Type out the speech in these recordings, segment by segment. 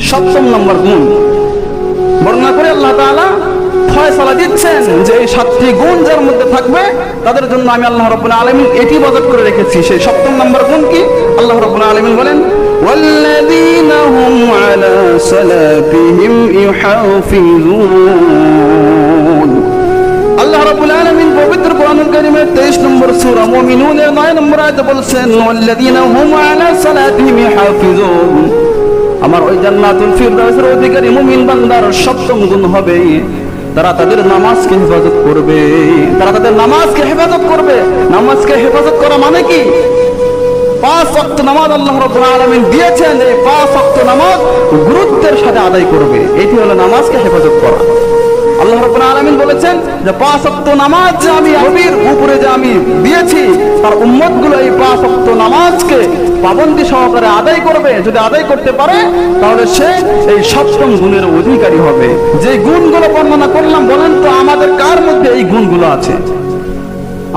সপ্তম নম্বর গুণ বর্ণনা করে আল্লাহ তাআলা ফয়সালা দিচ্ছেন যে এই 7টি গুণ যার মধ্যে থাকবে তাদের জন্য আমি আল্লাহ রাব্বুল আলামিন এটি বাজেট করে রেখেছি। সেই সপ্তম নম্বর গুণ কি? আল্লাহ রাব্বুল আলামিন বলেন ওয়াল্লাযীনা হুম আলা সালাতিহিম ইউহাফিজুন। আল্লাহ রাব্বুল আলামিন পবিত্র কোরআনুল কারীমের 23 নম্বর সূরা মুমিনুনের 9 নম্বর আয়াতে বলেছেন ওয়াল্লাযীনা হুম আলা সালাতিহিম ইউহাফিজুন। আমার ওই জান্নাতুল ফিরদাউসের অধিকারী মুমিন বান্দার সপ্তম গুণ হবে তারা তাদের নামাজকে হেফাজত করবে। তারা তাদের নামাজকে হেফাজত করবে। নামাজকে হেফাজত করা মানে কি? 5 ওয়াক্ত নামাজ আল্লাহ রাব্বুল আলামিন দিয়েছেন, এই 5 ওয়াক্ত নামাজ গুরুত্বের সাথে আদায় করবে। এটি হলো নামাজকে হেফাজত করা। আল্লাহ রাব্বুল আলামিন বলেছেন যে 5 ওয়াক্ত নামাজ যে আমি নবীর উপরে যে আমি দিয়েছি তার উম্মতগুলো এই 5 ওয়াক্ত নামাজকে পাবন্দি সহকারে আদায় করবে। যদি আদায় করতে পারে তাহলে সে এই সপ্তম গুণের অধিকারী হবে। যে গুণগুলো বর্ণনা করলাম, বলেন তো আমাদের কার মধ্যে এই গুণগুলো আছে?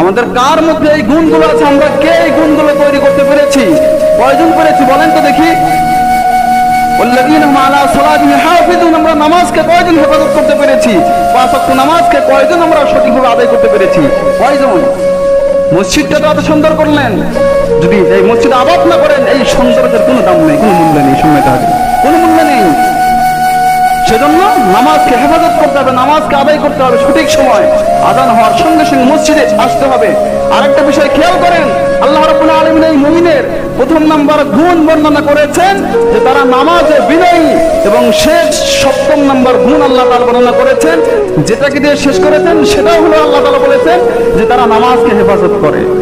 আমাদের কার মধ্যে এই গুণগুলো আছে? আমরা কে এই গুণগুলো তৈরি করতে পেরেছি? কয়জন পেরেছি বলেন তো দেখি? ওয়াল্লাযীনা হুম আলা সালাতিহিম ইউহাফিজুন। আমরা নামাজকে কয়জন হেফাজত করতে পেরেছি? 5 ওয়াক্ত নামাজকে কয়জন আমরা সঠিকভাবে আদায় করতে পেরেছি? কয়জন? মসজিদটা তো এত সুন্দর করলেন, যদি এই মসজিদ আবাদ না করেন এই সৌন্দর্যের কোনো দাম নেই, কোনো মূল্য নেই, সময়টা হবে কোনো মূল্য নেই। সেজন্য নামাজকে হেফাজত করতে হবে, নামাজকে আদায় করতে হবে সঠিক সময়। আযান হওয়ার সঙ্গে সঙ্গে মসজিদে আসতে হবে। আরেকটা বিষয় খেয়াল করেন, আল্লাহ রাব্বুল আলামিন এই মুমিনের প্রথম নাম্বার গুণ বর্ণনা করেছেন যে তারা নামাজে বিনয়ী, এবং শেষ সপ্তম নাম্বার গুণ আল্লাহ তাআলা বর্ণনা করেছেন যেটাকে দিয়ে শেষ করেছেন সেটাও হলো আল্লাহ তাআলা বলেছেন যে তারা নামাজকে হেফাজত করে।